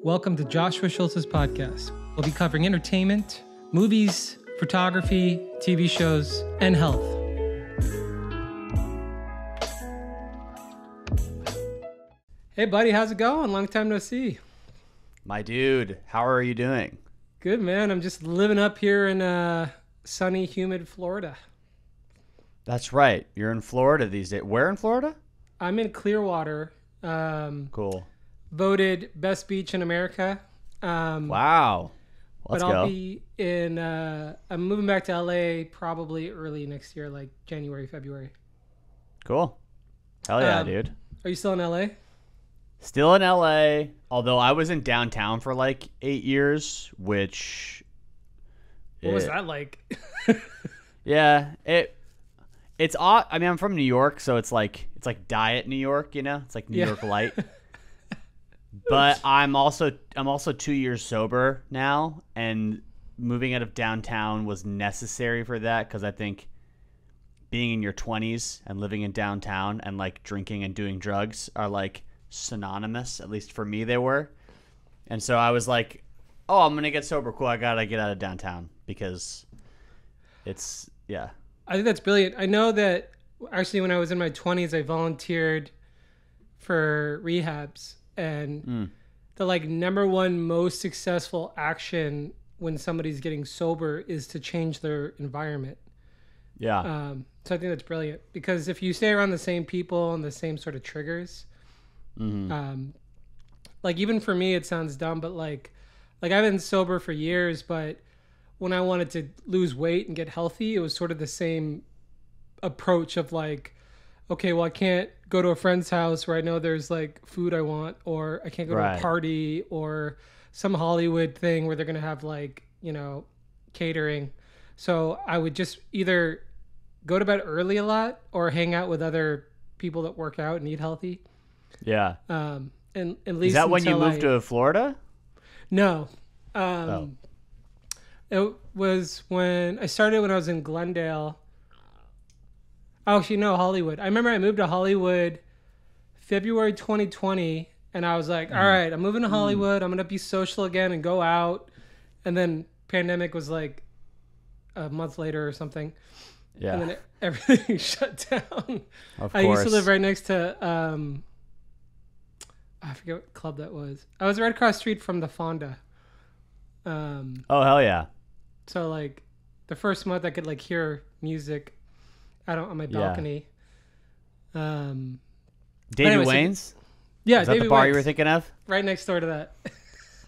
Welcome to Joshua Shultz's podcast. We'll be covering entertainment, movies, photography, TV shows, and health. Hey, buddy, how's it going? Long time no see. My dude, how are you doing? Good, man. I'm just living up here in sunny, humid Florida. That's right. You're in Florida these days. Where in Florida? I'm in Clearwater. Cool. Voted best beach in America. Wow. Let's but I'll go. be in, I'm moving back to LA probably early next year, like January, February. Cool. Hell yeah, dude. Are you still in LA? Still in LA, although I was in downtown for like 8 years, which... What was that like? Yeah, it's odd. I mean, I'm from New York, so it's like diet New York, you know? It's like New York light. But I'm also 2 years sober now, and moving out of downtown was necessary for that, because I think being in your 20s and living in downtown and like drinking and doing drugs are like synonymous. At least for me, they were. And so I was like, oh, I'm gonna get sober. Cool, I gotta get out of downtown, because it's I think that's brilliant. I know that actually when I was in my 20s, I volunteered for rehabs, and the like number one most successful action when somebody's getting sober is to change their environment. Yeah. So I think that's brilliant, because if you stay around the same people and the same sort of triggers, like even for me, it sounds dumb, but like I've been sober for years, but when I wanted to lose weight and get healthy, it was sort of the same approach of like, okay, well, I can't go to a friend's house where I know there's like food I want, or I can't go to a party or some Hollywood thing where they're going to have like, you know, catering. So I would just either go to bed early a lot or hang out with other people that work out and eat healthy. Yeah. And at least is that when you moved to Florida? No. It was when I started when I was in Glendale. Oh, actually, no, Hollywood. I remember I moved to Hollywood February 2020, and I was like, all right, I'm moving to Hollywood. I'm going to be social again and go out. And then pandemic was like a month later or something. Yeah. And then everything shut down. Of I course. used to live right next to, I forget what club that was. I was right across the street from the Fonda. Oh, hell yeah. So like the first month I could like hear music out on my balcony. Davy So, Wayne's? yeah, Is that Davy the bar Wayne's, you were thinking of? right next door to that.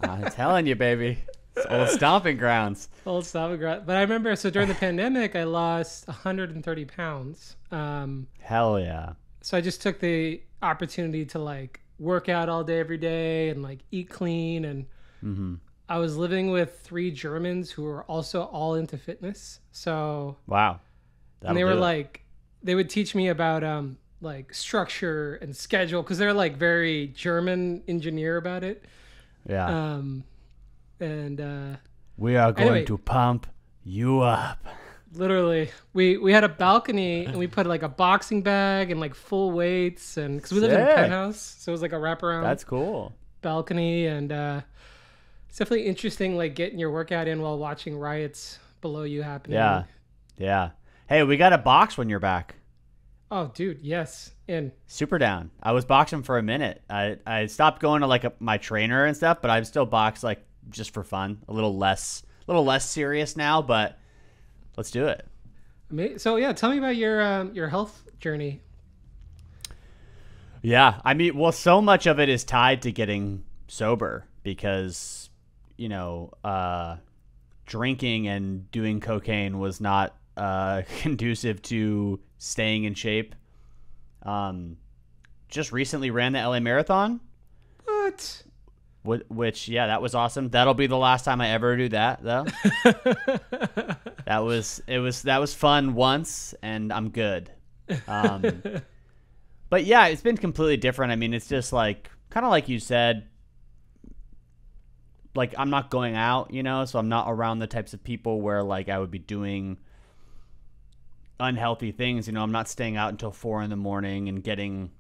I'm telling you, baby. It's old stomping grounds. Old Stomping Ground. But I remember, so during the pandemic, I lost 130 pounds. Hell yeah. So I just took the opportunity to like work out all day, every day, and like eat clean. And I was living with 3 Germans who were also all into fitness. So Wow. and they were like, they would teach me about like structure and schedule, because they're like very German engineer about it. Yeah. We are going to pump you up. Literally, we had a balcony and we put like a boxing bag and like full weights, and because we lived in a Sick. penthouse, so it was like a wraparound That's cool. balcony, and it's definitely interesting, like getting your workout in while watching riots below you happening. Yeah. Yeah. Hey, we got a box when you're back. Oh, dude, yes, and Super down. I was boxing for a minute. I stopped going to like my trainer and stuff, but I still box like just for fun. A little less serious now, but let's do it. so yeah, tell me about your health journey. Yeah, I mean, well, so much of it is tied to getting sober, because, you know, drinking and doing cocaine was not conducive to staying in shape. Just recently ran the LA Marathon. What? Which, yeah, that was awesome. That'll be the last time I ever do that, though. That was fun once, and I'm good. But yeah, it's been completely different. I mean, it's just like, kind of like you said, like I'm not going out, you know, so I'm not around the types of people where like I would be doing unhealthy things. You know, I'm not staying out until 4 a.m. and getting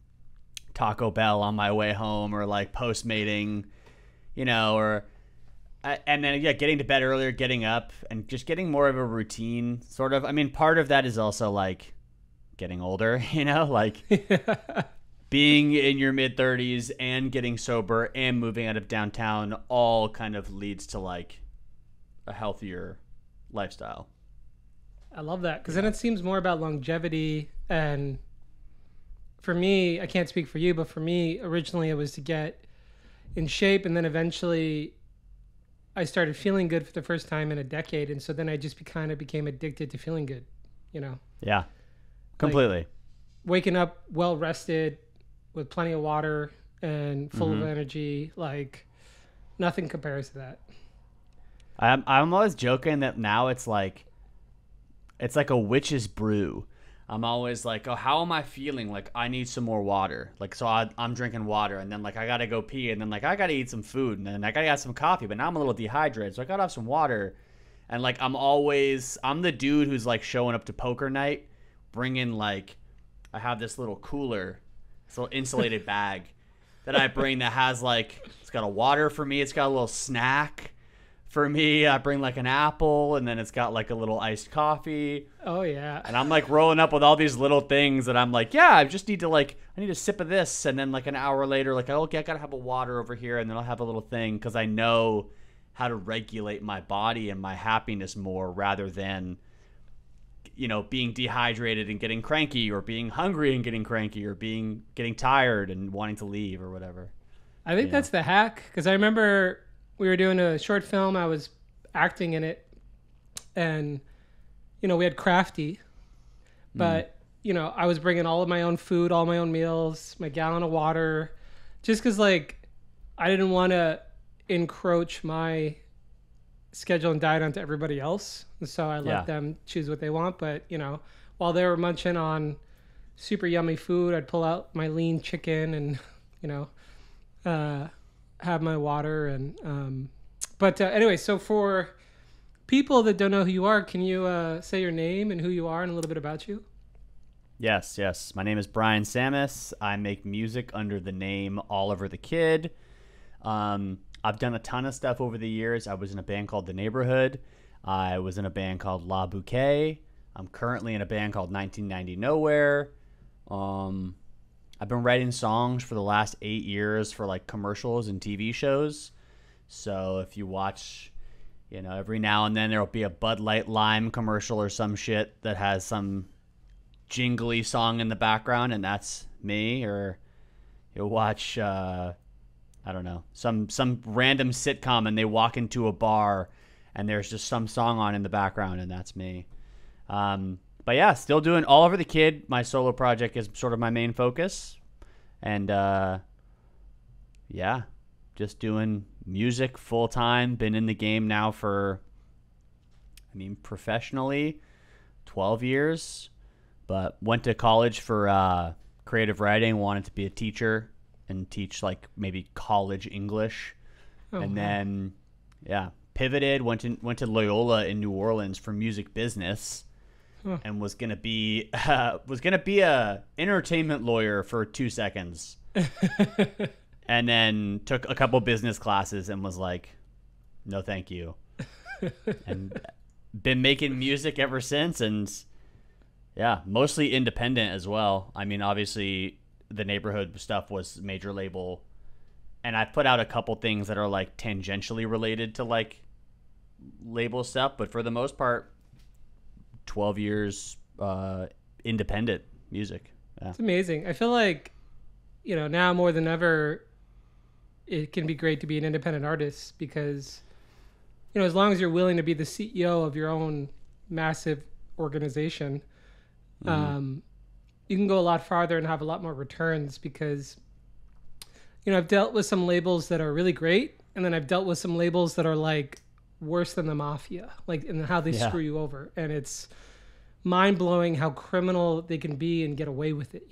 Taco Bell on my way home, or like Postmating, or and then getting to bed earlier, getting up, and just getting more of a routine. Sort of. I mean, part of that is also like getting older. Like being in your mid-30s and getting sober and moving out of downtown all kind of leads to like a healthier lifestyle. I love that, because then it seems more about longevity. And for me, I can't speak for you, but for me, originally it was to get in shape, and then eventually I started feeling good for the first time in a decade, and so then I just kind of became addicted to feeling good. Yeah, completely. Like, waking up well rested with plenty of water and full of energy, like nothing compares to that. I'm always joking that now it's like a witch's brew. I'm always like, oh, how am I feeling? Like, I need some more water. Like, so I'm drinking water, and then like I gotta go pee, and then like I gotta eat some food, and then I gotta have some coffee. But now I'm a little dehydrated, so I gotta have some water. And like I'm the dude who's like showing up to poker night, bringing like, I have this little cooler, this little insulated bag that I bring that has like, it's got a water for me, it's got a little snack for me. I bring like an apple, and then it's got like a little iced coffee. Oh yeah. And I'm like rolling up with all these little things that I'm like, yeah, I just need to like, I need a sip of this. And then like an hour later, like, okay, I gotta have a water over here, and then I'll have a little thing, because I know how to regulate my body and my happiness more, rather than being dehydrated and getting cranky, or being hungry and getting cranky, or getting tired and wanting to leave or whatever. I think that's the hack, because I remember we were doing a short film. I was acting in it, and we had Crafty, but I was bringing all of my own food, all my own meals, my gallon of water, just because like I didn't want to encroach my schedule and diet onto everybody else, and so I let them choose what they want. But while they were munching on super yummy food, I'd pull out my lean chicken and have my water. And but anyway, so for people that don't know who you are, can you say your name and who you are and a little bit about you? Yes. My name is Bryan Sammis. I make music under the name Olivver The Kid. I've done a ton of stuff over the years. I was in a band called The Neighborhood. I was in a band called Bouquet. I'm currently in a band called 1990 Nowhere. I've been writing songs for the last 8 years for like commercials and TV shows. So if you watch, every now and then there'll be a Bud Light Lime commercial or some shit that has some jingly song in the background, and that's me. Or you'll watch I don't know, some random sitcom, and they walk into a bar and there's just some song on in the background, and that's me. But yeah, still doing Olivver The Kid. My solo project is sort of my main focus. And yeah, just doing music full time. Been in the game now for, professionally, 12 years. But went to college for creative writing, wanted to be a teacher and teach like maybe college English. And then pivoted, went to Loyola in New Orleans for music business. And was gonna be a entertainment lawyer for 2 seconds, and then took a couple business classes and was like, no, thank you, and been making music ever since. And yeah, mostly independent as well. Obviously, The Neighborhood stuff was major label, and I put out a couple things that are like tangentially related to like label stuff, but for the most part, 12 years independent music. Yeah. It's amazing. I feel like, now more than ever, it can be great to be an independent artist, because, as long as you're willing to be the CEO of your own massive organization, you can go a lot farther and have a lot more returns, because, I've dealt with some labels that are really great, and then I've dealt with some labels that are like worse than the mafia, like, and how they screw you over. And it's mind-blowing how criminal they can be and get away with it.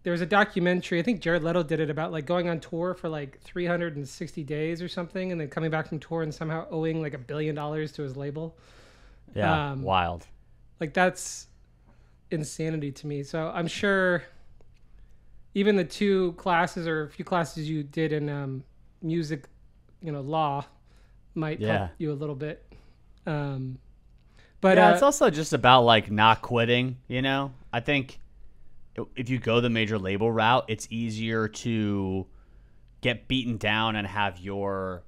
There was a documentary, I think Jared Leto did it, about like going on tour for like 360 days or something, and then coming back from tour and somehow owing like $1 billion to his label. Wild. Like, that's insanity to me. So I'm sure even the two classes or a few classes you did in music, law might help Yeah. you a little bit. Um, but Yeah, it's also just about like not quitting, you know? I think if you go the major label route, it's easier to get beaten down and have your,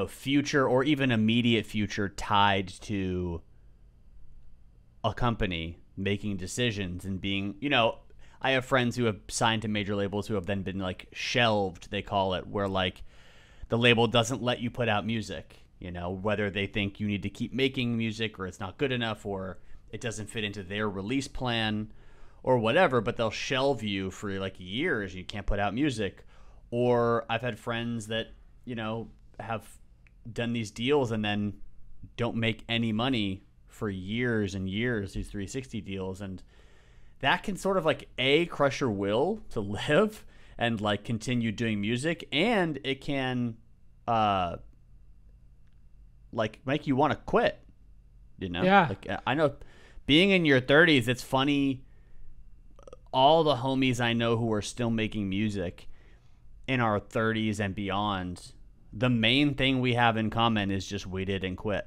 future or even immediate future tied to a company making decisions and being, I have friends who have signed to major labels who have then been like shelved, they call it, where like the label doesn't let you put out music, whether they think you need to keep making music or it's not good enough or it doesn't fit into their release plan or whatever, but they'll shelve you for like years. You can't put out music. Or I've had friends that, have done these deals and then don't make any money for years and years, these 360 deals. And that can sort of like crush your will to live and like continue doing music, and it can like make you want to quit, Yeah. like I know being in your 30s, it's funny, all the homies I know who are still making music in our 30s and beyond, the main thing we have in common is just we didn't quit.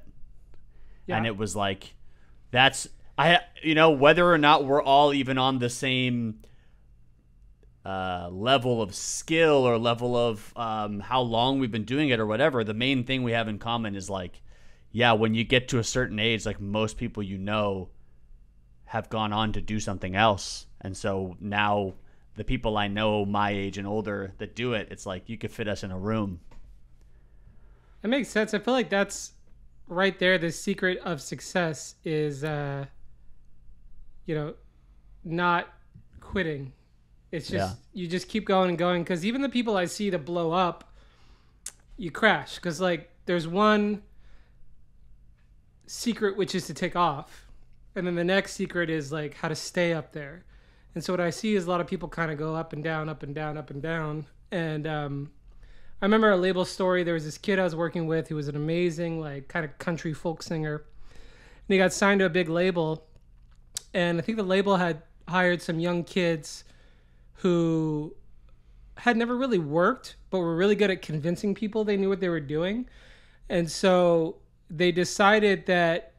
Yeah. And it was like, that's whether or not we're all even on the same level of skill or level of how long we've been doing it or whatever, the main thing we have in common is like, yeah, when you get to a certain age, like most people have gone on to do something else. And so now the people I know my age and older that do it, it's like you could fit us in a room. That makes sense. I feel like that's right there. The secret of success is, not quitting. It's just, you just keep going and going. Because even the people I see that blow up, you crash. Because like there's one secret, which is to take off. And then the next secret is like how to stay up there. And so what I see is a lot of people kind of go up and down, up and down, up and down. And I remember a label story. There was this kid I was working with who was an amazing, like, kind of country folk singer. And he got signed to a big label. And I think the label had hired some young kids who had never really worked, but were really good at convincing people they knew what they were doing. And so they decided that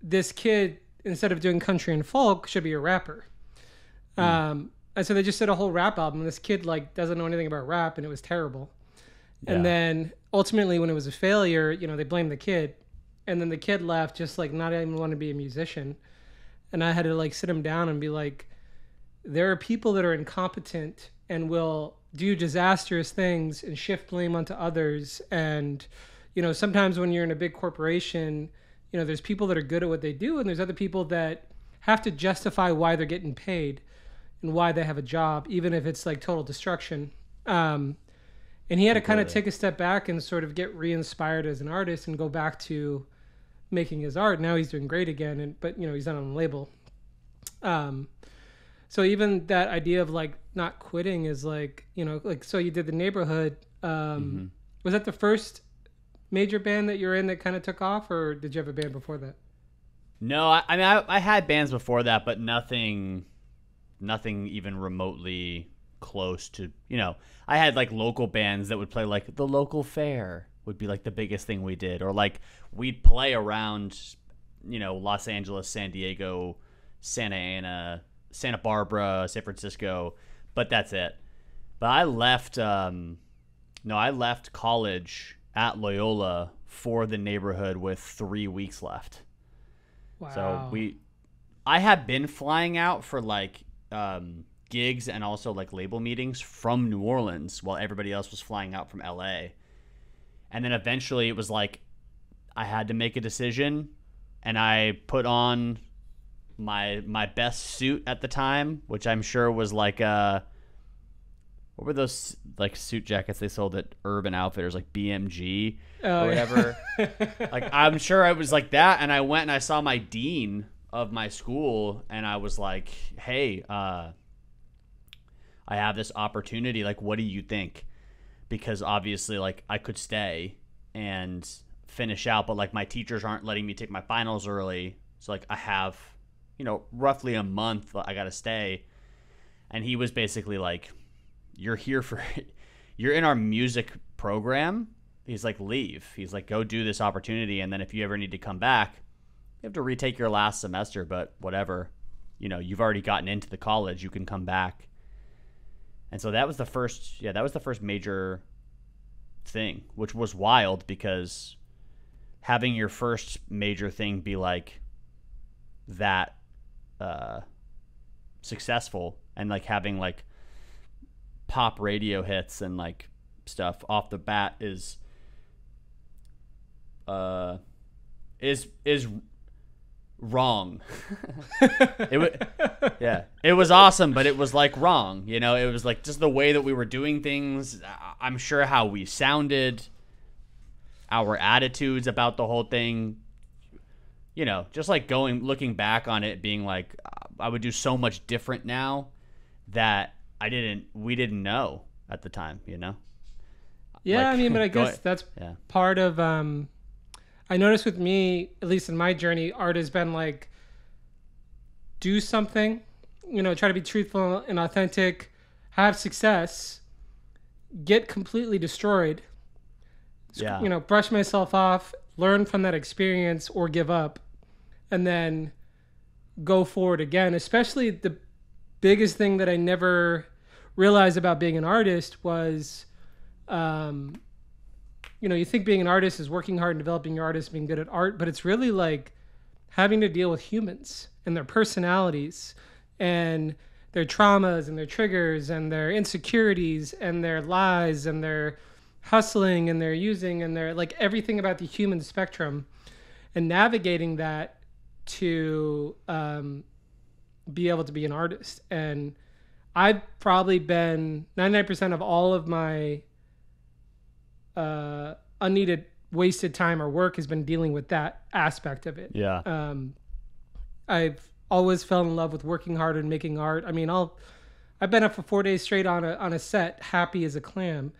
this kid, instead of doing country and folk, should be a rapper. And so they just did a whole rap album. This kid like doesn't know anything about rap, and it was terrible. Yeah. And then ultimately, when it was a failure, they blamed the kid, and then the kid left, just like not even want to be a musician. And I had to like sit him down and be like, there are people that are incompetent and will do disastrous things and shift blame onto others. And sometimes when you're in a big corporation, there's people that are good at what they do, and there's other people that have to justify why they're getting paid and why they have a job, even if it's like total destruction. And he had to kind of take a step back and sort of get re-inspired as an artist and go back to making his art. Now he's doing great again, but he's not on a label. So even that idea of like not quitting is like, like, so you did The Neighborhood. Was that the first major band that you're in that kind of took off, or did you have a band before that? No, I mean, I had bands before that, but nothing even remotely close to, I had like local bands that would play like the local fair would be like the biggest thing we did, or like we'd play around, Los Angeles, San Diego, Santa Ana, Santa Barbara, San Francisco, but that's it. But I left college at Loyola for The Neighborhood with 3 weeks left. Wow. So I had been flying out for like gigs and also like label meetings from New Orleans while everybody else was flying out from LA. And then eventually it was like I had to make a decision, and I put on my best suit at the time, which I'm sure was like what were those like suit jackets they sold at Urban Outfitters, like BMG or whatever. Like I'm sure I was like that, and I went and I saw my dean of my school, and I was like, hey, I have this opportunity, like what do you think? Because obviously like I could stay and finish out, but like my teachers aren't letting me take my finals early, so like I have roughly a month I gotta stay. And he was basically like, you're here for, you're in our music program. He's like, leave. He's like, go do this opportunity. And then if you ever need to come back, you have to retake your last semester, but whatever, you've already gotten into the college, you can come back. And so that was the first major thing, which was wild because having your first major thing be like that successful and like having like pop radio hits and like stuff off the bat is wrong. It was awesome, but it was like wrong. It was like just the way that we were doing things. I'm sure how we sounded, our attitudes about the whole thing. Just like looking back on it, being like, I would do so much different now that we didn't know at the time. Yeah, like, I mean, but I guess that's part of. I noticed with me, at least in my journey, art has been like, do something, try to be truthful and authentic, have success, get completely destroyed, brush myself off, learn from that experience or give up, and then go forward again. Especially the biggest thing that I never realized about being an artist was, you think being an artist is working hard and developing your artist, being good at art, but it's really like having to deal with humans and their personalities and their traumas and their triggers and their insecurities and their lies and their hustling and their using and their like everything about the human spectrum, and navigating that to be able to be an artist. And I've probably been 99% of all of my unneeded wasted time or work has been dealing with that aspect of it. Yeah. I've always fell in love with working hard and making art. I mean, I've been up for 4 days straight on a set, happy as a clam,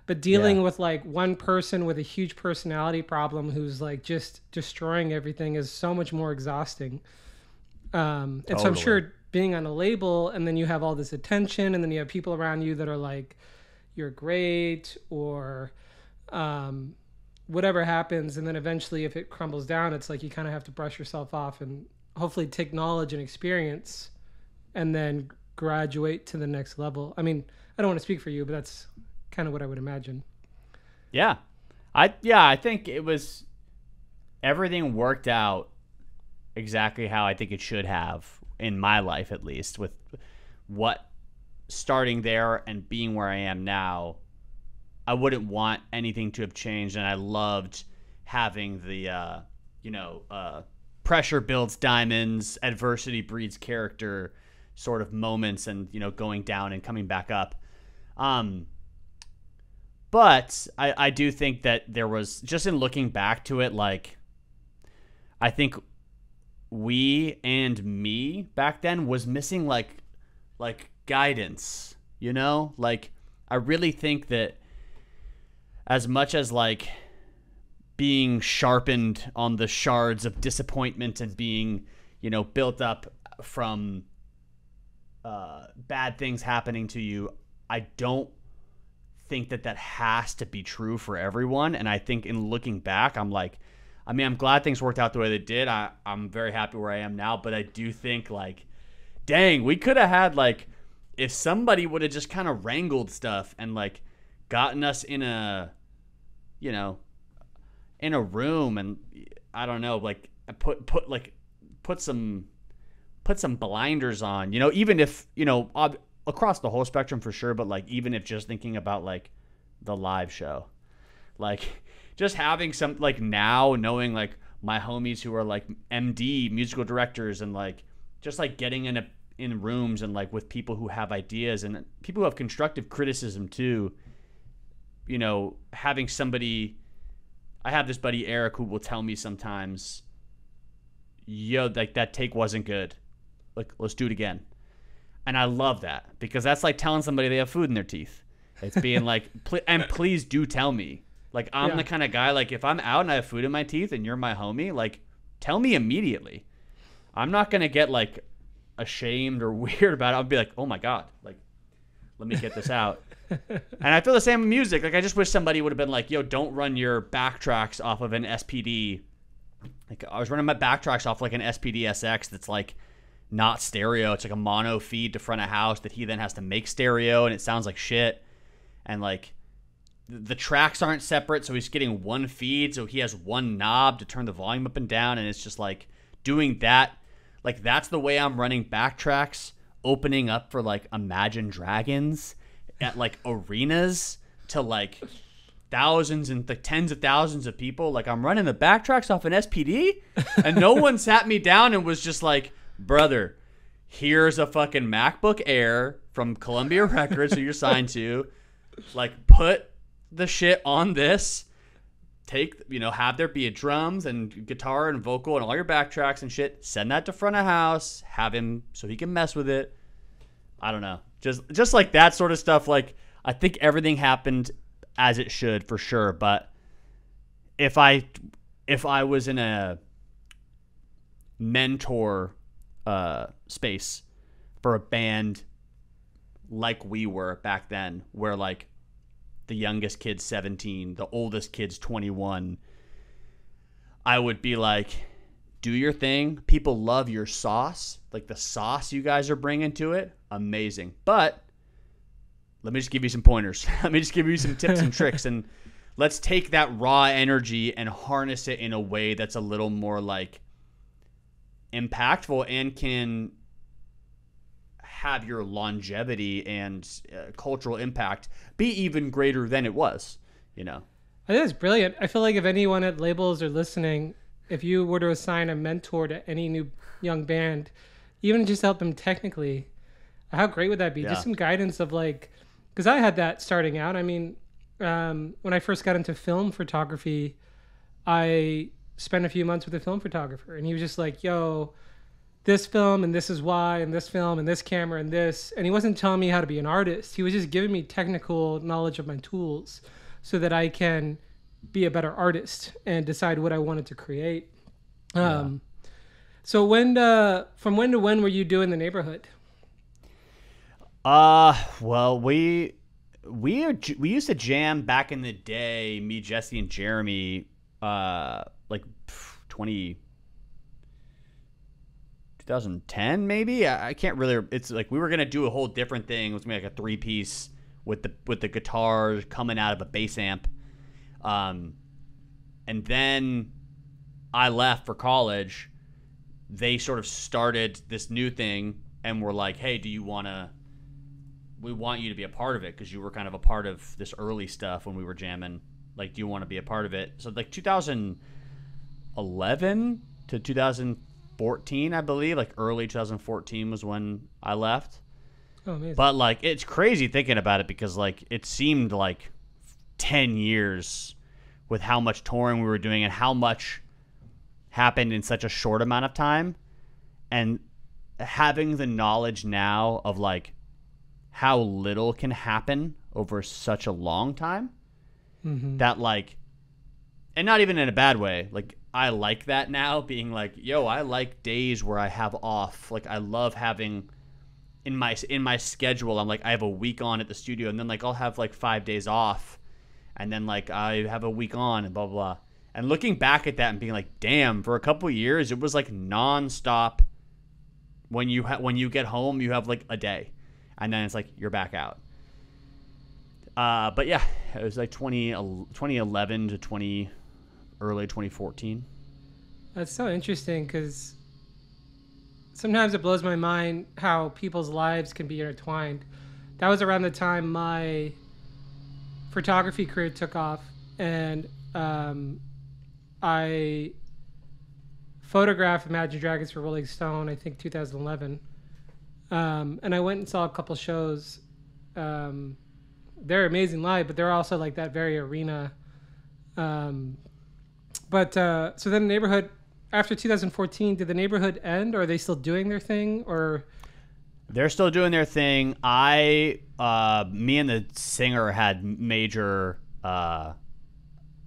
but dealing with like one person with a huge personality problem who's like just destroying everything is so much more exhausting. And so I'm sure being on a label and then you have all this attention and then you have people around you that are like, you're great, or whatever happens, and then eventually if it crumbles down, it's like you kind of have to brush yourself off and hopefully take knowledge and experience and then graduate to the next level. I mean, I don't want to speak for you, but that's kind of what I would imagine. I think it was, everything worked out exactly how I think it should have in my life, at least, with what starting there and being where I am now. I wouldn't want anything to have changed, and I loved having the pressure builds diamonds, adversity breeds character sort of moments, and going down and coming back up. But I do think that there was, just in looking back to it, like, I think we and me back then was missing like guidance, like I really think that as much as like being sharpened on the shards of disappointment and being, built up from bad things happening to you, I don't think that has to be true for everyone. And I think in looking back, I'm like, I mean, I'm glad things worked out the way they did. I'm very happy where I am now, but I do think like, dang, we could have had like, if somebody would have just kind of wrangled stuff and like gotten us in a, in a room, and I don't know, like put some blinders on, even if, across the whole spectrum for sure, but like even if just thinking about like the live show, like just having some, like now knowing like my homies who are like MD musical directors, and like just like getting in rooms and like with people who have ideas and people who have constructive criticism too, having somebody, I have this buddy Eric who will tell me sometimes, like that take wasn't good, like let's do it again. And I love that, because that's like telling somebody they have food in their teeth. It's being like, and please do tell me. Like, I'm the kind of guy, like, if I'm out and I have food in my teeth and you're my homie, like, tell me immediately. I'm not going to get, like, ashamed or weird about it. I'll be like, oh, my God. Like, Let me get this out. And I feel the same with music. Like, I just wish somebody would have been like, yo, don't run your backtracks off of an SPD. Like, I was running my backtracks off like an SPD SX that's like not stereo. It's like a mono feed to front of house that he then has to make stereo, and it sounds like shit. And like the tracks aren't separate, so he's getting one feed, so he has one knob to turn the volume up and down, and it's just like doing that. Like, that's the way I'm running backtracks, opening up for like Imagine Dragons at like arenas to like thousands and like tens of thousands of people. Like, I'm running the backtracks off an SPD, and no one sat me down and was just like, brother, here's a fucking MacBook Air from Columbia Records who you're signed to. Like, put the shit on this. Take, have there be a drums and guitar and vocal and all your backtracks and shit. Send that to front of house. Have him so he can mess with it. I don't know. Just like that sort of stuff. Like, I think everything happened as it should for sure. But if I was in a mentor space for a band like we were back then, where like the youngest kid's 17, the oldest kid's 21, I would be like, do your thing. People love your sauce. Like, the sauce you guys are bringing to it, amazing. But let me just give you some pointers. Let me just give you some tips and tricks, and let's take that raw energy and harness it in a way that's a little more like impactful and can have your longevity and cultural impact be even greater than it was, I think that's brilliant. I feel like if anyone at labels are listening, if you were to assign a mentor to any new young band, even just help them technically, how great would that be? Yeah. Just some guidance of like, because I had that starting out. I mean, when I first got into film photography, I spent a few months with a film photographer, and he was just like, yo, this film and this is why, and this film and this camera and this. And he wasn't telling me how to be an artist. He was just giving me technical knowledge of my tools so that I can be a better artist and decide what I wanted to create. Yeah. So from when to when were you doing the neighborhood? Well, we used to jam back in the day, me, Jesse, and Jeremy, like 2010 maybe. I can't really. It's like we were gonna do a whole different thing. It was gonna be like a 3-piece with the guitars coming out of a bass amp. And then I left for college. They sort of started this new thing and were like, "Hey, we want you to be a part of it because you were kind of a part of this early stuff when we were jamming. Like, do you want to be a part of it?" So like 2011 to 2014, I believe, like early 2014 was when I left. Oh, amazing. But like, it's crazy thinking about it because like it seemed like 10 years with how much touring we were doing and how much happened in such a short amount of time. And having the knowledge now of like how little can happen over such a long time, that like, and not even in a bad way, like I like that now, being like, yo, I like days where I have off. Like, I love having in my schedule, I'm like, I have a week on at the studio, and then like I'll have like 5 days off, and then like I have a week on, and blah blah. And looking back at that and being like, damn, for a couple years it was like nonstop. When you get home, you have like a day, and then it's like you're back out. But yeah, it was like 2011 to early 2014. That's so interesting because sometimes it blows my mind how people's lives can be intertwined. That was around the time my photography career took off, and I photographed Imagine Dragons for Rolling Stone, I think 2011. And I went and saw a couple shows. They're amazing live, but they're also like that very arena. So then the neighborhood, after 2014, did the neighborhood end, or are they still doing their thing, or? They're still doing their thing. Me and the singer had major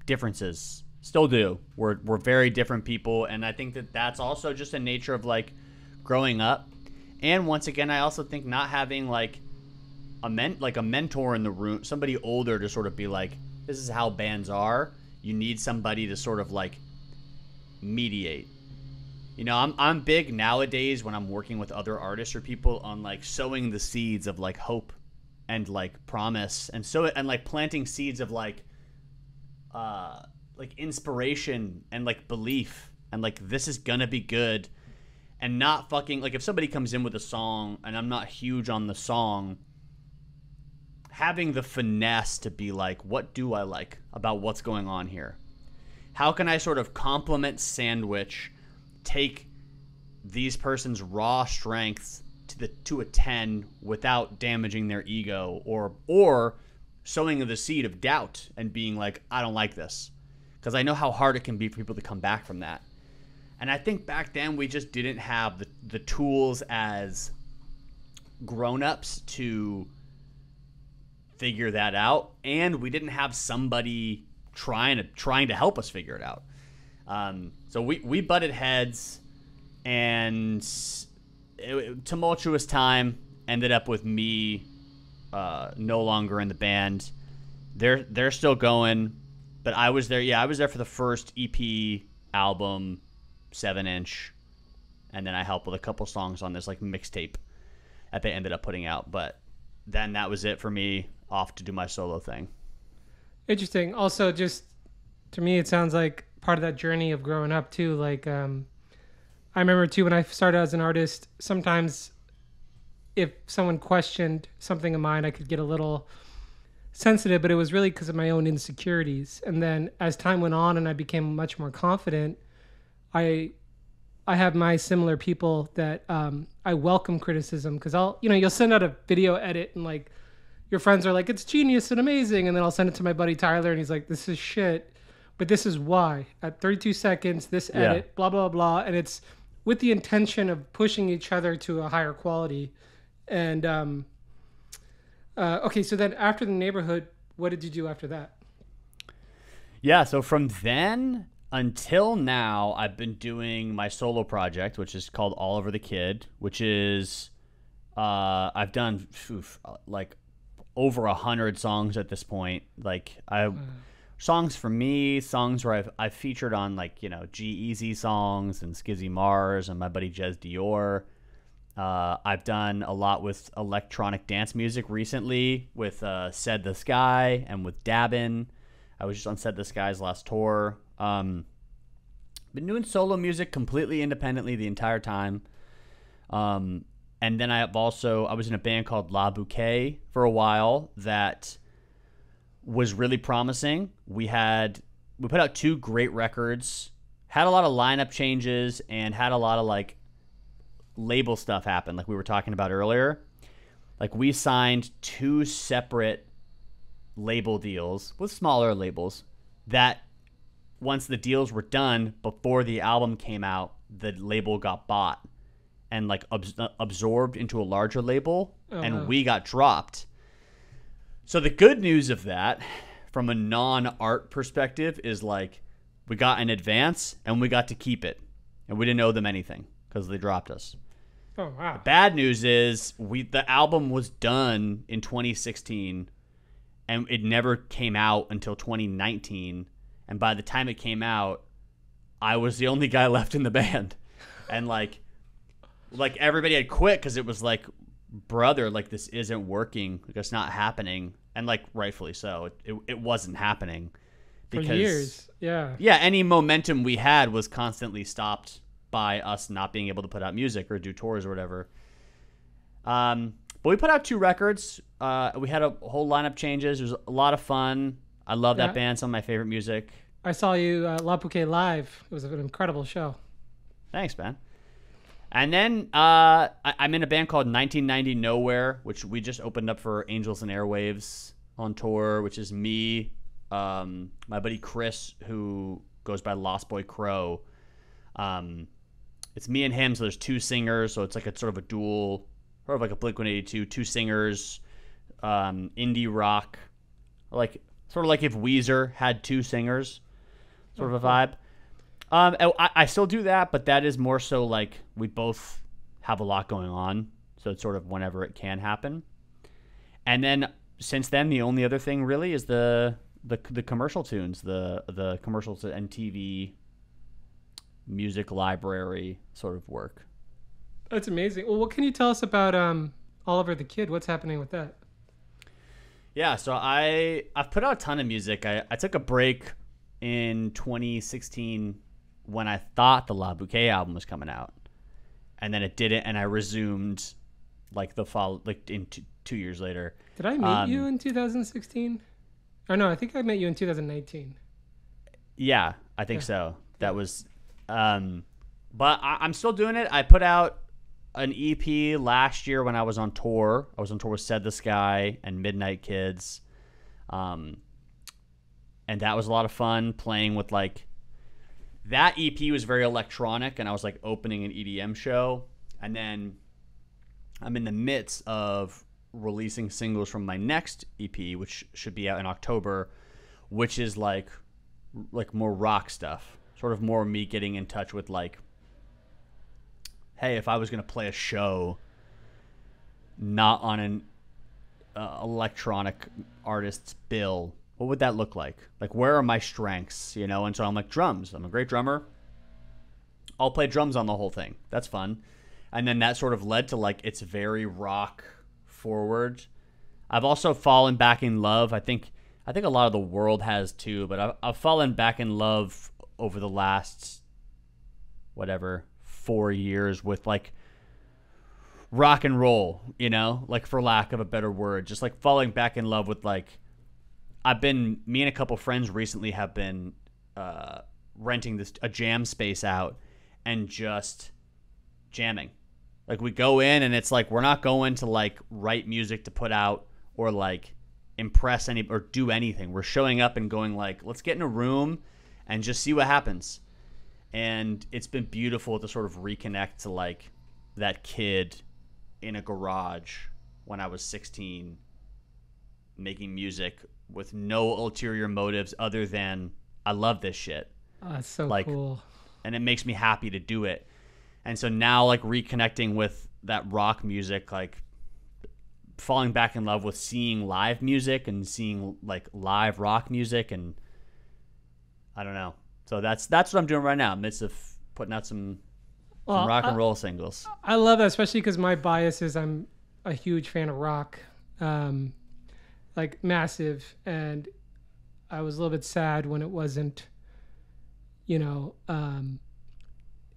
differences. Still do. We're very different people, and I think that's also just a nature of like growing up. And once again, I also think not having like a mentor in the room, somebody older to sort of be like, this is how bands are. You need somebody to sort of like mediate. You know, I'm big nowadays when I'm working with other artists or people on like sowing the seeds of like hope and like promise, and like planting seeds of like inspiration and like belief and like this is gonna be good, and not fucking like if somebody comes in with a song and I'm not huge on the song, having the finesse to be like, what do I like about what's going on here? How can I sort of compliment sandwich, take these person's raw strengths to a 10 without damaging their ego or sowing the seed of doubt and being like, I don't like this. Because I know how hard it can be for people to come back from that. And I think back then we just didn't have the tools as grown-ups to figure that out, and we didn't have somebody trying to help us figure it out. So we butted heads, and tumultuous time ended up with me no longer in the band. They're still going, but I was there. Yeah, I was there for the first EP album, 7-inch, and then I helped with a couple songs on this like mixtape that they ended up putting out. But then that was it for me. Off to do my solo thing. Interesting. Also, just to me, it sounds like part of that journey of growing up too. Like, I remember too when I started as an artist, sometimes if someone questioned something of mine, I could get a little sensitive, but it was really because of my own insecurities. And then as time went on and I became much more confident, I have my similar people that I welcome criticism, because you'll send out a video edit and like your friends are like, it's genius and amazing, and then I'll send it to my buddy Tyler and he's like, this is shit, but this is why. At 32 seconds, this edit, blah, blah, blah. And it's with the intention of pushing each other to a higher quality. And okay, so then after the neighborhood, what did you do after that? Yeah, so from then until now, I've been doing my solo project, which is called Olivver The Kid, which is I've done like over 100 songs at this point. Like songs for me, songs where I've featured on like, you know, G-Eazy songs and Skizzy Mars and my buddy Jez Dior. I've done a lot with electronic dance music recently with Said the Sky and with Dabin. I was just on Said the Sky's last tour. Been doing solo music completely independently the entire time. And then I was in a band called La Bouquet for a while that was really promising. We put out 2 great records, had a lot of lineup changes, and had a lot of like label stuff happen, like we were talking about earlier. Like we signed 2 separate label deals with smaller labels that once the deals were done, before the album came out, the label got bought and like absorbed into a larger label, and we got dropped. So the good news of that, from a non-art perspective, is like we got an advance and we got to keep it, and we didn't owe them anything because they dropped us. Oh wow! The bad news is the album was done in 2016, and it never came out until 2019. And by the time it came out, I was the only guy left in the band, and like everybody had quit because it was like, brother, like this isn't working, like it's not happening, and like rightfully so, it wasn't happening because for years, yeah, any momentum we had was constantly stopped by us not being able to put out music or do tours or whatever. But we put out 2 records. We had a whole lineup changes. It was a lot of fun. I love that band. Some of my favorite music. I saw you La Bouquet live. It was an incredible show. Thanks, man. And then I'm in a band called 1990 Nowhere, which we just opened up for Angels and Airwaves on tour, which is me, my buddy Chris, who goes by Lost Boy Crow. It's me and him, so there's 2 singers, so it's like a sort of a dual, sort of like a Blink-182, 2 singers, indie rock, like sort of like if Weezer had 2 singers, sort of a vibe. I still do that, but that is more so like we both have a lot going on, so it's sort of whenever it can happen. And then since then, the only other thing really is the commercial tunes, the commercials and TV music library sort of work. That's amazing. Well, what can you tell us about Olivver the Kid? What's happening with that? Yeah, so I've put out a ton of music. I took a break in 2016 when I thought the Bouquet album was coming out, and then it didn't, and I resumed like the fall, like in 2 years later. Did I meet you in 2016? Or no, I think I met you in 2019. Yeah, I think so. That was, but I'm still doing it. I put out an EP last year when I was on tour. I was on tour with Said the Sky and Midnight Kids. And that was a lot of fun playing with like, that EP was very electronic, and I was like opening an EDM show. And then I'm in the midst of releasing singles from my next EP, which should be out in October, which is like more rock stuff, sort of more me getting in touch with like, hey, if I was going to play a show not on an electronic artist's bill, what would that look like? Like, where are my strengths, you know? And so I'm like, drums. I'm a great drummer. I'll play drums on the whole thing. That's fun. And then that sort of led to like, it's very rock forward. I've also fallen back in love. I think a lot of the world has too, but I've fallen back in love over the last, 4 years with like rock and roll, you know, like for lack of a better word, just like falling back in love with like, me and a couple friends recently have been renting a jam space out and just jamming. Like we go in and it's like, we're not going to like write music to put out or like impress any or do anything. We're showing up and going like, let's get in a room and just see what happens. And it's been beautiful to sort of reconnect to like that kid in a garage when I was 16 making music with no ulterior motives other than I love this shit. Oh, that's so like, cool. And it makes me happy to do it. And so now like reconnecting with that rock music, like falling back in love with seeing live music and seeing like live rock music, and I don't know. So that's what I'm doing right now. Midst of putting out some rock and roll singles. I love that, especially because my bias is I'm a huge fan of rock, like massive, and I was a little bit sad when it wasn't, you know,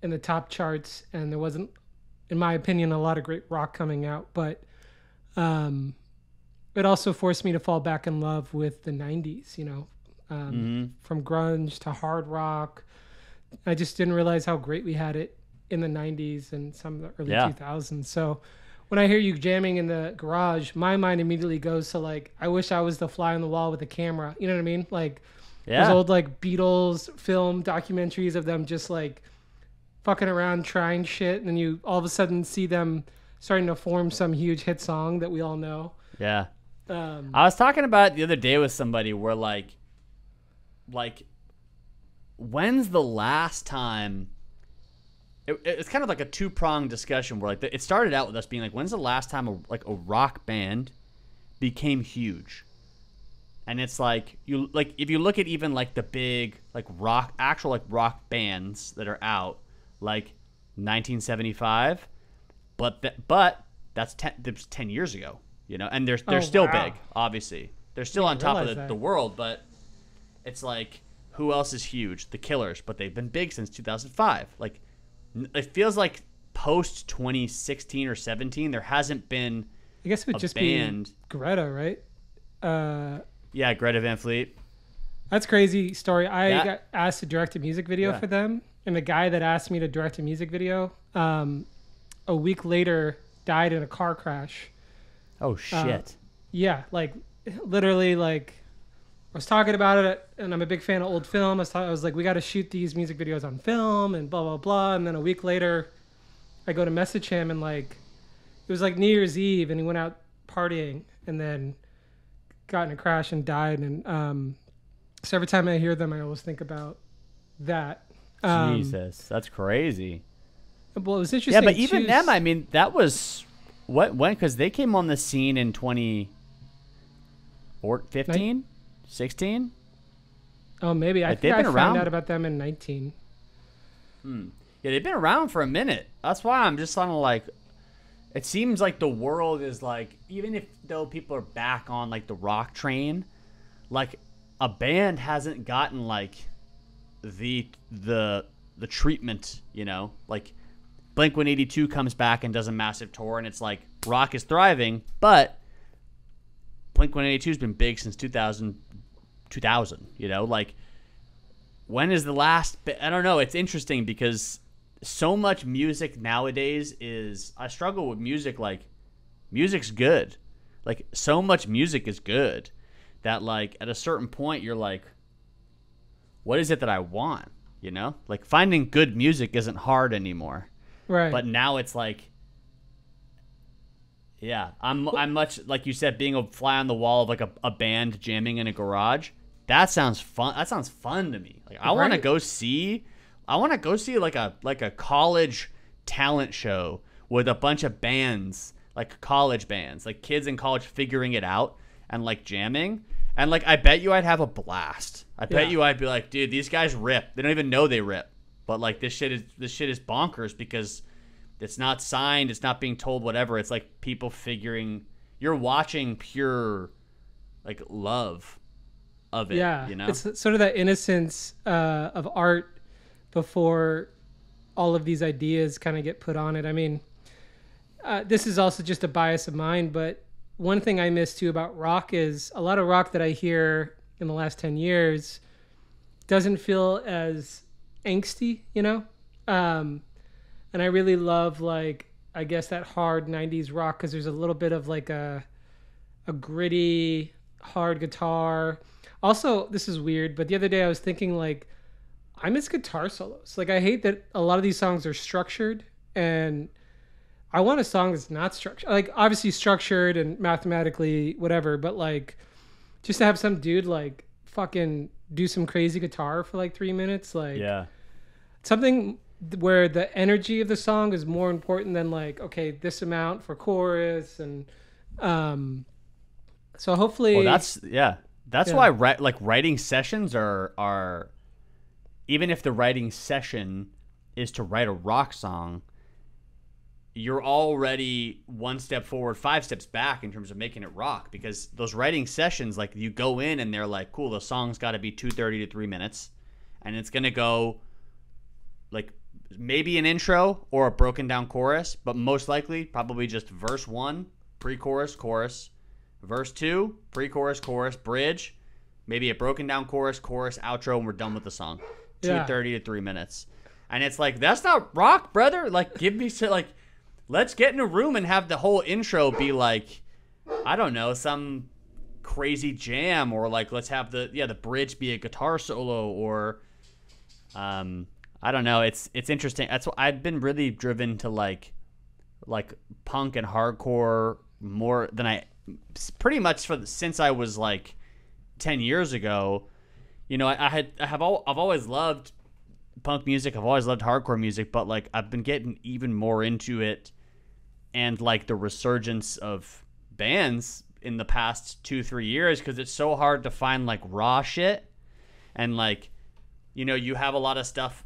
in the top charts, and there wasn't, in my opinion, a lot of great rock coming out. But it also forced me to fall back in love with the 90s, you know. From grunge to hard rock. I just didn't realize how great we had it in the 90s and some of the early 2000s. So when I hear you jamming in the garage, my mind immediately goes to like, I wish I was the fly on the wall with a camera. You know what I mean? Like those old like Beatles film documentaries of them just like fucking around trying shit, and then you all of a sudden see them starting to form some huge hit song that we all know. Yeah. I was talking about it the other day with somebody where like when's the last time it's kind of like a two-pronged discussion where like it started out with us being like, when's the last time a rock band became huge? And it's like, you like, if you look at even like the big like actual rock bands that are out, like 1975, but that's 10 years ago, you know, and they're still big, obviously. They're still on top of the world, but it's like, who else is huge? The Killers, but they've been big since 2005. Like, it feels like post 2016 or 17, there hasn't been. I guess it would just band. Be Greta, right? Yeah, Greta Van Fleet. That's crazy story. I got asked to direct a music video for them, and the guy that asked me to direct a music video, a week later, died in a car crash. Oh shit! Yeah, like literally, like. I was talking about it, and I'm a big fan of old film. I was like, we got to shoot these music videos on film and blah, blah, blah. And then a week later, I go to message him, and like, it was like New Year's Eve, and he went out partying and then got in a crash and died. And so every time I hear them, I always think about that. Jesus, that's crazy. Well, it was interesting. Yeah, but even them, I mean, that was when, because they came on the scene in 15, 16. Oh, maybe. I Like, think they've I been found around. out about them in 19. Yeah, they've been around for a minute. That's why I'm just kind of like, it seems like the world is like, even if though people are back on like the rock train, like a band hasn't gotten like the treatment, you know, like Blink-182 comes back and does a massive tour, and it's like rock is thriving, but Blink-182 has been big since 2000, you know, like when is the last, I don't know. It's interesting because so much music nowadays is, I struggle with music, like music's good. Like so much music is good that like at a certain point you're like, what is it that I want? You know, like finding good music isn't hard anymore. Right. But now it's like, yeah, I'm much like you said, being a fly on the wall of like a band jamming in a garage. That sounds fun. That sounds fun to me. Like I want to go see like a college talent show with a bunch of bands, like college bands, like kids in college figuring it out and like jamming. And like I bet you I'd have a blast. I bet you I'd be like, dude, these guys rip. They don't even know they rip. But like this shit is bonkers because it's not signed, it's not being told whatever. It's like people figuring, you're watching pure like love of it. Yeah, you know, it's sort of that innocence of art before all of these ideas kind of get put on it. I mean, this is also just a bias of mine, but one thing I miss too about rock is a lot of rock that I hear in the last 10 years doesn't feel as angsty, you know? And I really love, like, I guess that hard 90s rock because there's a little bit of like a gritty, hard guitar. Also, this is weird, but the other day I was thinking, like, I miss guitar solos. Like, I hate that a lot of these songs are structured, and I want a song that's not structured. Like, obviously structured and mathematically whatever, but, like, just to have some dude, like, fucking do some crazy guitar for, like, 3 minutes. Like, yeah, something where the energy of the song is more important than, like, okay, this amount for chorus. And so hopefully... Well, that's why writing sessions are even if the writing session is to write a rock song, you're already one step forward, 5 steps back in terms of making it rock, because those writing sessions, like you go in and they're like, cool, the song's got to be 2:30 to 3 minutes, and it's going to go like maybe an intro or a broken down chorus, but most likely probably just verse 1, pre-chorus, chorus, verse 2, pre-chorus, chorus, bridge, maybe a broken down chorus, outro, and we're done with the song. 2:30 to 3 minutes. And it's like, that's not rock, brother. Like, give me like, let's get in a room and have the whole intro be like, I don't know, some crazy jam, or like let's have the bridge be a guitar solo, or I don't know. It's interesting. That's what I've been really driven to, like punk and hardcore more than I pretty much since I was like 10 years ago. You know, I've always loved punk music. I've always loved hardcore music, but like I've been getting even more into it, and like the resurgence of bands in the past 2-3 years, because it's so hard to find like raw shit. And like, you know, you have a lot of stuff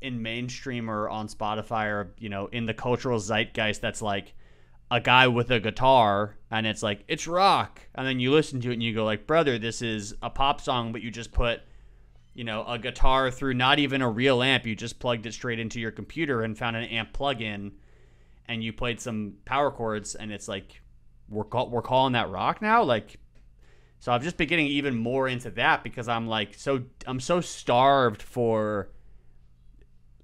in mainstream or on Spotify or, you know, in the cultural zeitgeist that's like a guy with a guitar and it's like, it's rock. And then you listen to it and you go like, brother, this is a pop song, but you just put, you know, a guitar through not even a real amp. You just plugged it straight into your computer and found an amp plug-in and you played some power chords, and it's like, we're calling that rock now? Like, so I've just been getting even more into that because I'm like, I'm so starved for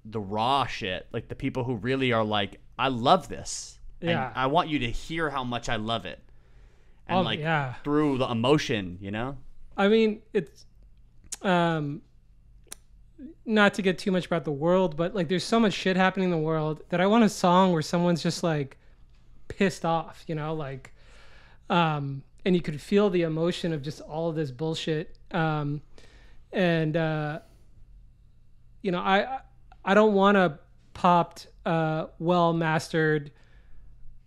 the raw shit. Like the people who really are like, I love this. Yeah. And I want you to hear how much I love it. And through the emotion, you know? I mean, it's not to get too much about the world, but like there's so much shit happening in the world that I want a song where someone's just like pissed off, you know, like and you could feel the emotion of just all of this bullshit. And you know, I don't want a popped, well mastered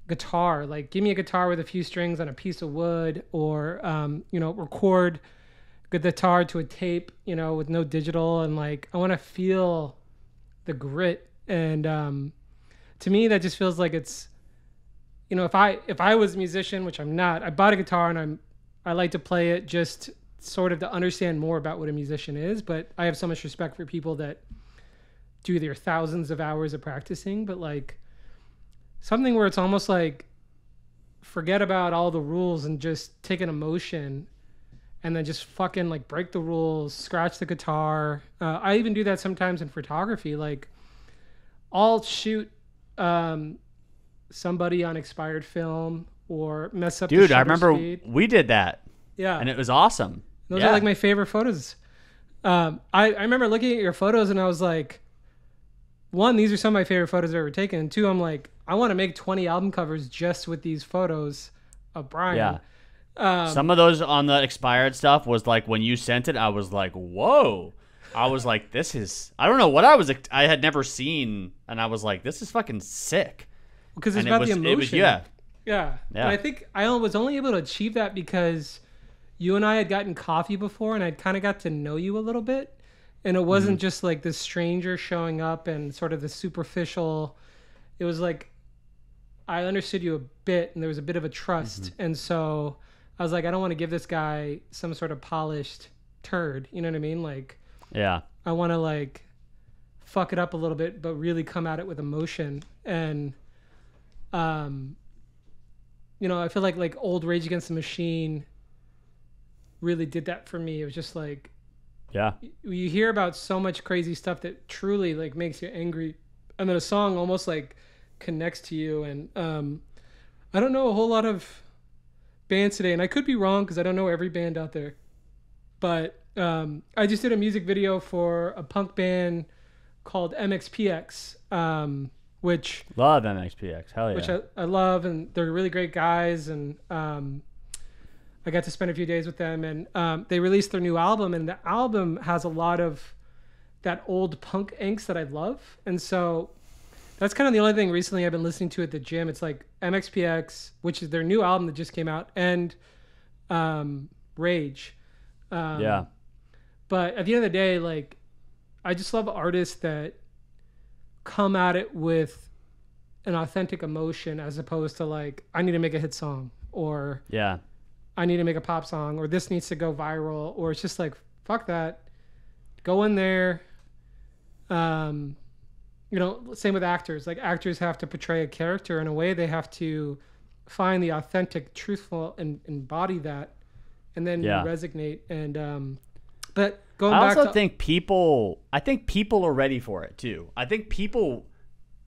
guitar. Like, give me a guitar with a few strings on a piece of wood, or record the guitar to a tape, with no digital, and like I want to feel the grit. And to me, that just feels like it's, if I was a musician, which I'm not, I bought a guitar and I like to play it just sort of to understand more about what a musician is. But I have so much respect for people that do their thousands of hours of practicing, but like something where it's almost like forget about all the rules and just take an emotion and then just fucking like break the rules, scratch the guitar. I even do that sometimes in photography. Like I'll shoot somebody on expired film or mess up the Dude, I shutter remember speed. we did that. Yeah. And it was awesome. Those are like my favorite photos. I remember looking at your photos and I was like, one, these are some of my favorite photos I've ever taken. And two, I'm like, I want to make 20 album covers just with these photos of Bryan. Yeah. Some of those on the expired stuff was like, when you sent it, I was like, whoa. I was like, this is, I don't know what I had never seen. And I was like, this is fucking sick. Because it's about the emotion. Yeah. And I think I was only able to achieve that because you and I had gotten coffee before and I'd kind of got to know you a little bit. And it wasn't just like this stranger showing up and sort of the superficial. It was like I understood you a bit and there was a bit of a trust. And so I was like, I don't want to give this guy some sort of polished turd. You know what I mean? Like, yeah, I want to like fuck it up a little bit, but really come at it with emotion. And, I feel like old Rage Against the Machine really did that for me. It was just like, yeah, you hear about so much crazy stuff that truly like makes you angry, and then a song almost like connects to you. And I don't know a whole lot of bands today, and I could be wrong because I don't know every band out there, but I just did a music video for a punk band called MXPX, which love MXPX, hell yeah, which I love, and they're really great guys. And I got to spend a few days with them, and they released their new album, and the album has a lot of that old punk angst that I love. And so that's kind of the only thing recently I've been listening to at the gym. It's like MXPX, which is their new album that just came out, and Rage. Yeah. But at the end of the day, like, I just love artists that come at it with an authentic emotion as opposed to like, I need to make a hit song, or yeah, I need to make a pop song, or this needs to go viral, or it's just like, fuck that. Go in there. Same with actors. Like, actors have to portray a character in a way. They have to find the authentic, truthful, and embody that, and then resonate. And but going back, I think people are ready for it too. I think people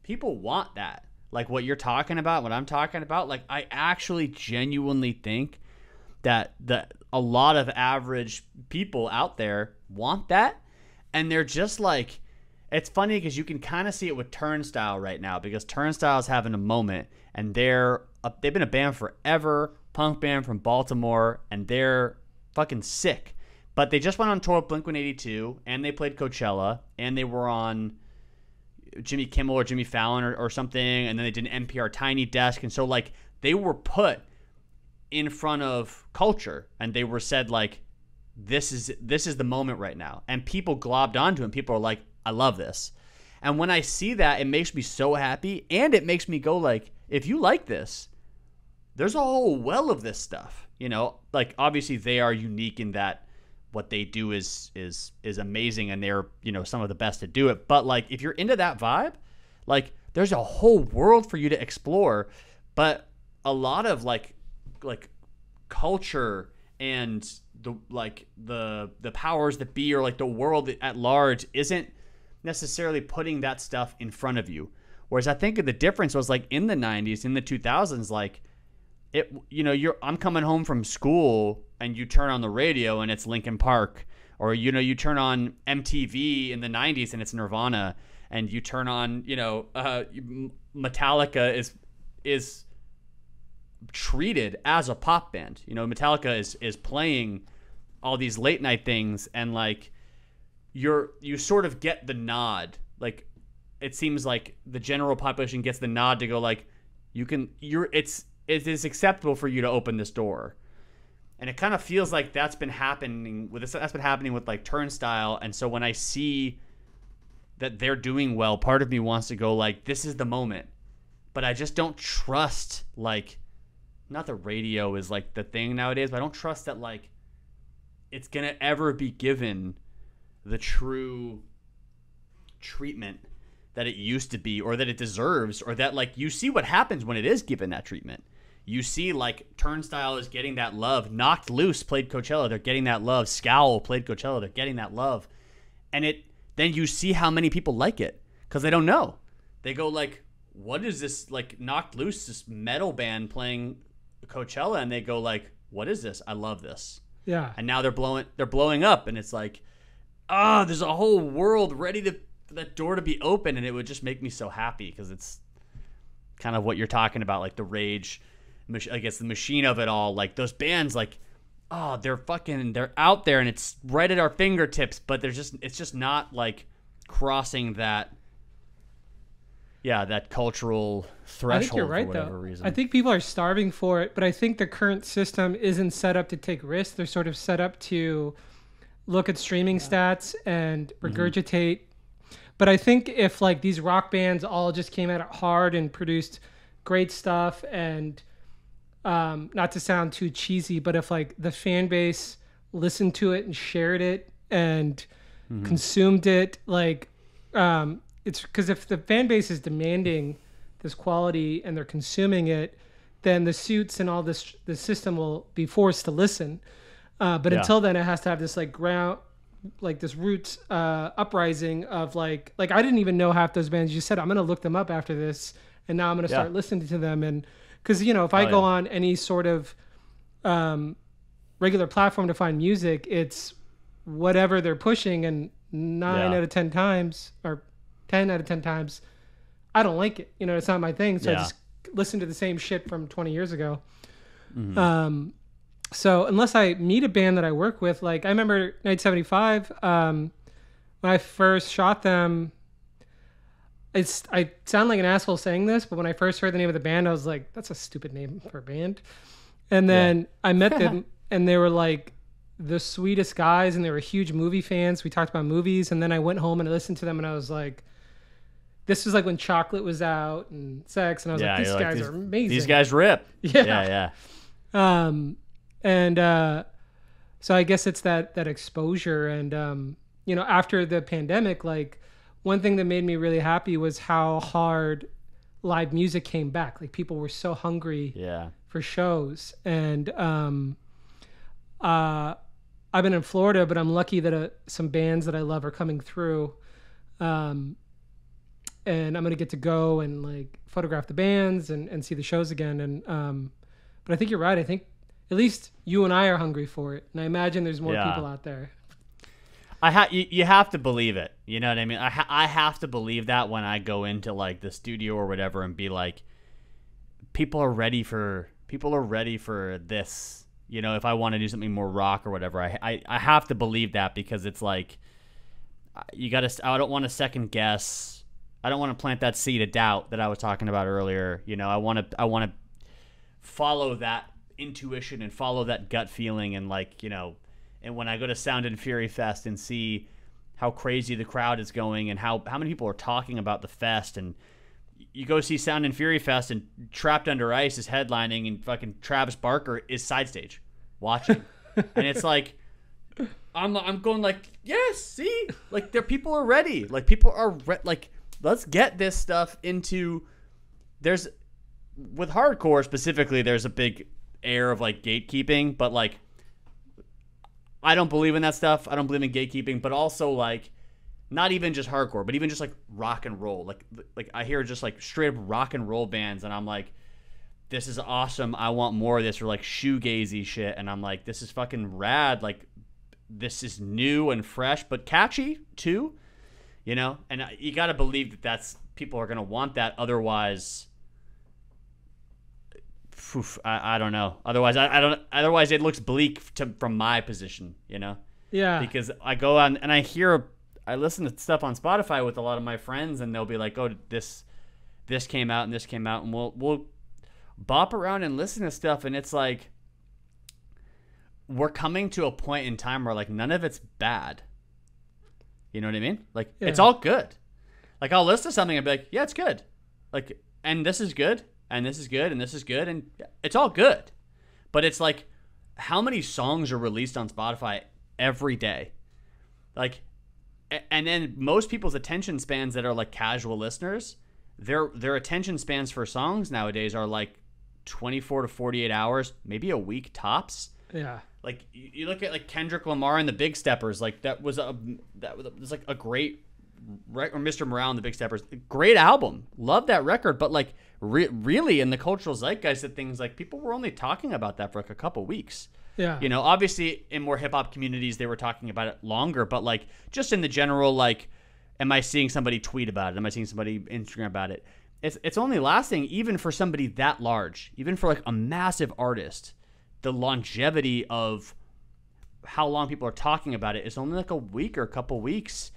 want that, like what you're talking about, what I'm talking about. Like, I actually genuinely think that a lot of average people out there want that, and they're just like, it's funny because you can kind of see it with Turnstile right now, because Turnstile's having a moment, and they've been a band forever, punk band from Baltimore, and they're fucking sick. But they just went on tour with Blink-182, and they played Coachella, and they were on Jimmy Kimmel or Jimmy Fallon or something, and then they did an NPR Tiny Desk, and so like they were put in front of culture, and they were said like, this is the moment right now, and people globbed onto it. People are like, I love this. And when I see that, it makes me so happy, and it makes me go like, if you like this, there's a whole well of this stuff, like obviously they are unique in that what they do is amazing, and they're some of the best to do it. But like, if you're into that vibe, like there's a whole world for you to explore. But a lot of like culture and the powers that be, or like the world at large, isn't necessarily putting that stuff in front of you. Whereas I think the difference was like in the 90s, in the 2000s, like I'm coming home from school and you turn on the radio and it's Linkin Park, or you turn on MTV in the 90s and it's Nirvana, and you turn on Metallica is treated as a pop band. Metallica is playing all these late night things, and like you sort of get the nod. Like, it seems like the general population gets the nod to go like, it is acceptable for you to open this door. And it kind of feels like that's been happening with like Turnstile. And so when I see that they're doing well, part of me wants to go like, this is the moment. But I just don't trust, like, not that radio is like the thing nowadays, but I don't trust that like it's gonna ever be given the true treatment that it used to be, or that it deserves, or that like you see what happens when it is given that treatment. You see, like, Turnstile is getting that love. Knocked Loose played Coachella. They're getting that love. Scowl played Coachella. They're getting that love. And then you see how many people like it because they don't know. They go, like, what is this, like, Knocked Loose, this metal band playing Coachella? And they go, like, what is this? I love this. Yeah. And now they're blowing up. And it's like, there's a whole world ready for that door to be open. And it would just make me so happy because it's kind of what you're talking about, like the rage, I guess the machine of it all, like those bands, like, they're out there and it's right at our fingertips, but it's just not like crossing that cultural threshold. I think you're right, for whatever though. Reason. I think people are starving for it, but I think the current system isn't set up to take risks. They're sort of set up to look at streaming stats and regurgitate. But I think if like these rock bands all just came at it hard and produced great stuff, and not to sound too cheesy, but if like the fan base listened to it and shared it and consumed it, like it's because if the fan base is demanding this quality and they're consuming it, then the suits and all the system will be forced to listen. But until then, it has to have this like ground, like this roots uprising of like I didn't even know half those bands. You said I'm gonna look them up after this, and now I'm gonna start listening to them. And because if I go on any sort of regular platform to find music, it's whatever they're pushing, and 9 out of 10 times, or 10 out of 10 times, I don't like it. It's not my thing. So I just listen to the same shit from 20 years ago. So unless I meet a band that I work with, like I remember 1975, when I first shot them, I sound like an asshole saying this, but when I first heard the name of the band, I was like, that's a stupid name for a band. And then I met them and they were like the sweetest guys, and they were huge movie fans. We talked about movies, and then I went home and I listened to them, and I was like, this was like when Chocolate was out and Sex, and I was like, these guys are amazing. These guys rip. Yeah. So I guess it's that exposure. And, after the pandemic, like one thing that made me really happy was how hard live music came back. Like people were so hungry for shows. And I've been in Florida, but I'm lucky that some bands that I love are coming through. And I'm going to get to go and like photograph the bands and see the shows again. And, but I think you're right. I think at least you and I are hungry for it. And I imagine there's more people out there. You have to believe it. You know what I mean? I have to believe that when I go into like the studio or whatever and be like, people are ready for this. If I want to do something more rock or whatever, I have to believe that, because it's like, I don't want to second guess. I don't want to plant that seed of doubt that I was talking about earlier. I want to follow that intuition and follow that gut feeling, and like, and when I go to Sound and Fury Fest and see how crazy the crowd is going and how many people are talking about the fest, and you go see Sound and Fury Fest and Trapped Under Ice is headlining and fucking Travis Barker is side stage watching. And it's like, I'm going like, yes, see, like people are ready. Like people are like, let's get this stuff into, with hardcore specifically, there's a big air of like gatekeeping, but like, I don't believe in that stuff. I don't believe in gatekeeping, but also like, not even just hardcore, but even just like rock and roll. Like I hear just like straight up rock and roll bands, and I'm like, this is awesome. I want more of this, or like shoegazy shit. And I'm like, this is fucking rad. Like this is new and fresh, but catchy too, and you got to believe that people are going to want that. Otherwise, I don't know. Otherwise, Otherwise, it looks bleak from my position, Yeah. Because I go on and I listen to stuff on Spotify with a lot of my friends, and they'll be like, "Oh, this came out and this came out," and we'll bop around and listen to stuff, and it's like we're coming to a point in time where like none of it's bad. You know what I mean? Like it's all good. Like I'll listen to something and be like, yeah, it's good. Like, and this is good, and this is good, and this is good, and it's all good. But it's like, how many songs are released on Spotify every day? Like, and then most people's attention spans that are like casual listeners, their attention spans for songs nowadays are like 24 to 48 hours, maybe a week tops. Yeah. Like you look at like Kendrick Lamar and the Big Steppers, like that was like a great, or Mr. Morale and the Big Steppers, great album, love that record. But like really in the cultural zeitgeist of things, like people were only talking about that for like a couple weeks. Yeah. You know, obviously in more hip hop communities they were talking about it longer, but like just in the general, like, am I seeing somebody tweet about it? Am I seeing somebody Instagram about it? It's only lasting, even for somebody that large, even for like a massive artist. The longevity of how long people are talking about it is only like a week or a couple weeks.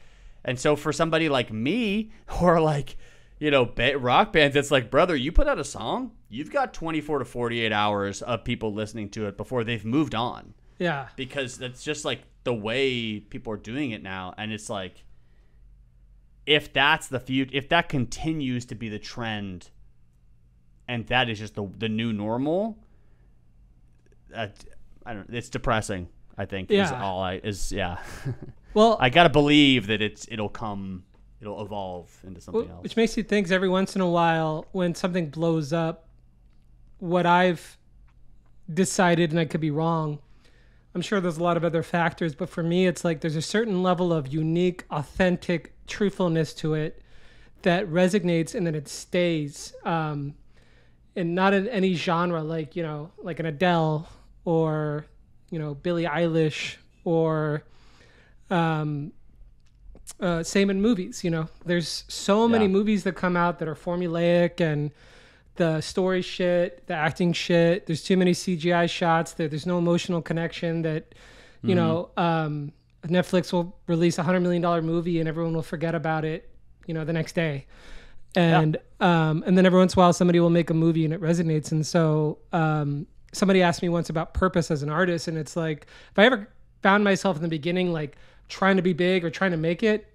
And so for somebody like me, or like, you know, rock bands, it's like, brother, you put out a song, you've got 24 to 48 hours of people listening to it before they've moved on. Yeah. Because that's just like the way people are doing it now. And it's like, if that's the future, if that continues to be the trend, and that is just the new normal, I don't. It's depressing. I think. Yeah. Yeah. Well, I gotta believe that it'll evolve into something else. Which makes you think every once in a while when something blows up, what I've decided, and I could be wrong, I'm sure there's a lot of other factors, but for me, it's like there's a certain level of unique, authentic truthfulness to it that resonates and then it stays. And not in any genre, like, you know, like an Adele or, you know, Billie Eilish or same in movies. You know, there's so many movies that come out that are formulaic, and the story shit, the acting shit, there's too many CGI shots, there's no emotional connection, that, you know, Netflix will release $100 million movie and everyone will forget about it, you know, the next day. And then every once in a while somebody will make a movie and it resonates. And so somebody asked me once about purpose as an artist, and it's like, if I ever found myself in the beginning like trying to be big or trying to make it,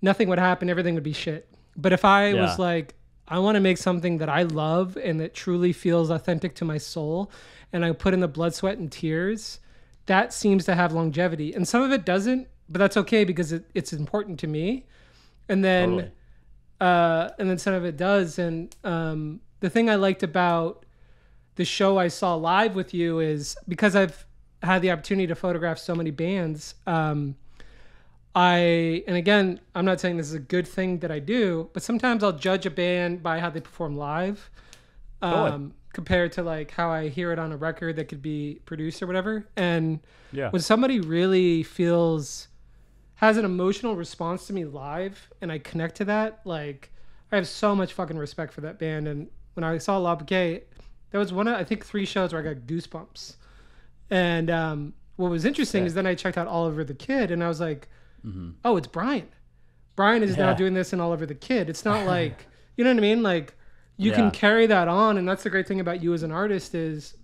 nothing would happen, everything would be shit. But if I was like, I want to make something that I love and that truly feels authentic to my soul, and I put in the blood, sweat, and tears, that seems to have longevity. And some of it doesn't, but that's okay because it's important to me. And then some of it does. And the thing I liked about the show I saw live with you is, because I've had the opportunity to photograph so many bands, and again, I'm not saying this is a good thing that I do, but sometimes I'll judge a band by how they perform live, compared to like how I hear it on a record that could be produced or whatever. And when somebody really has an emotional response to me live and I connect to that, like, I have so much fucking respect for that band. And when I saw Bouquet, that was one of, I think, 3 shows where I got goosebumps. And what was interesting is then I checked out Olivver the Kid, and I was like, oh, it's Bryan. Bryan is now doing this in Olivver the Kid. It's not like, you know what I mean? Like, you can carry that on. And that's the great thing about you as an artist is,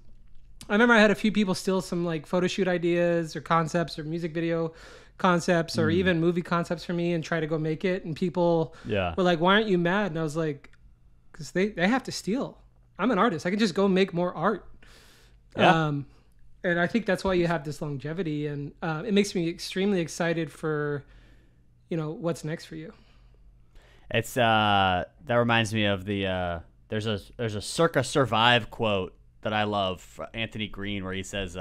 I remember I had a few people steal some like photo shoot ideas or concepts or music video concepts or even movie concepts for me and try to go make it. And people were like, why aren't you mad? And I was like, because they have to steal. I'm an artist. I can just go make more art. And I think that's why you have this longevity. And it makes me extremely excited for, you know, what's next for you. It's that reminds me of the there's a Circa Survive quote that I love from Anthony Green, where he says,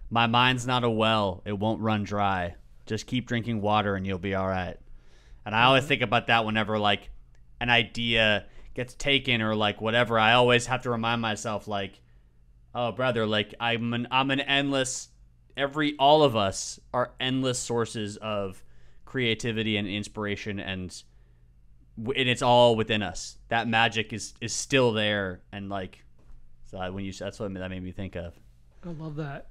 my mind's not a well, it won't run dry. Just keep drinking water and you'll be all right. And I always think about that whenever like an idea gets taken or like whatever. I always have to remind myself like, oh brother, like I'm an endless, all of us are endless sources of creativity and inspiration, and it's all within us. That magic is still there, and like, so that's what that made me think of. I love that.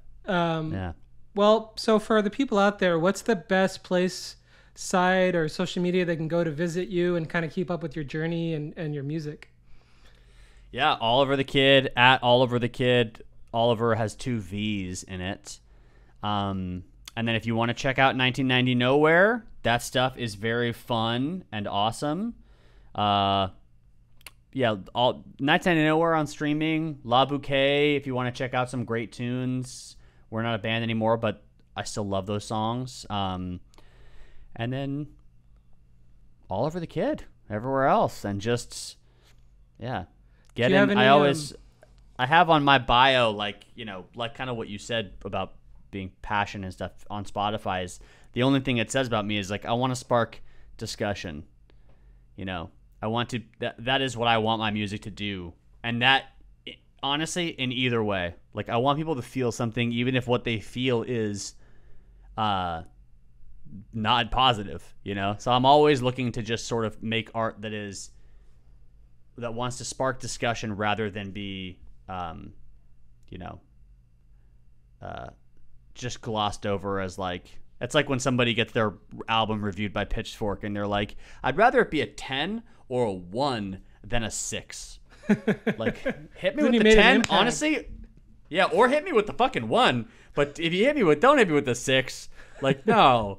Well, so for the people out there, what's the best place, site, or social media they can go to visit you and kind of keep up with your journey and your music? Yeah, Oliver the Kid, at Oliver the Kid. Oliver has 2 V's in it. And then if you want to check out 1990 Nowhere, that stuff is very fun and awesome. Yeah, all 1990 Nowhere on streaming. La Bouquet, if you want to check out some great tunes. We're not a band anymore, but I still love those songs. And then Oliver the Kid, everywhere else, and just get in. I have on my bio, like kind of what you said about being passionate and stuff on Spotify. Is the only thing it says about me is like I want to spark discussion. I want to. That is what I want my music to do, and that honestly, in either way, like I want people to feel something, even if what they feel is not positive. So I'm always looking to just sort of make art that wants to spark discussion rather than be just glossed over as like, it's like when somebody gets their album reviewed by Pitchfork and they're like, I'd rather it be a 10 or a 1 than a 6. Like, hit me with the 10, honestly. Yeah, or hit me with the fucking 1. But if you don't hit me with the 6. Like, no.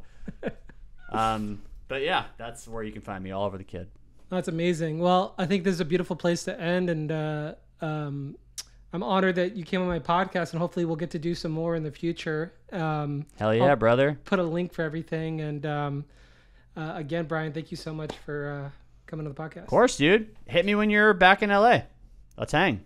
But yeah, that's where you can find me, all over the Kid. That's amazing. Well, I think this is a beautiful place to end, and I'm honored that you came on my podcast, and hopefully we'll get to do some more in the future. Hell yeah, I'll brother. Put a link for everything, and again, Bryan, thank you so much for coming to the podcast. Of course, dude. Hit me when you're back in LA. Let's hang.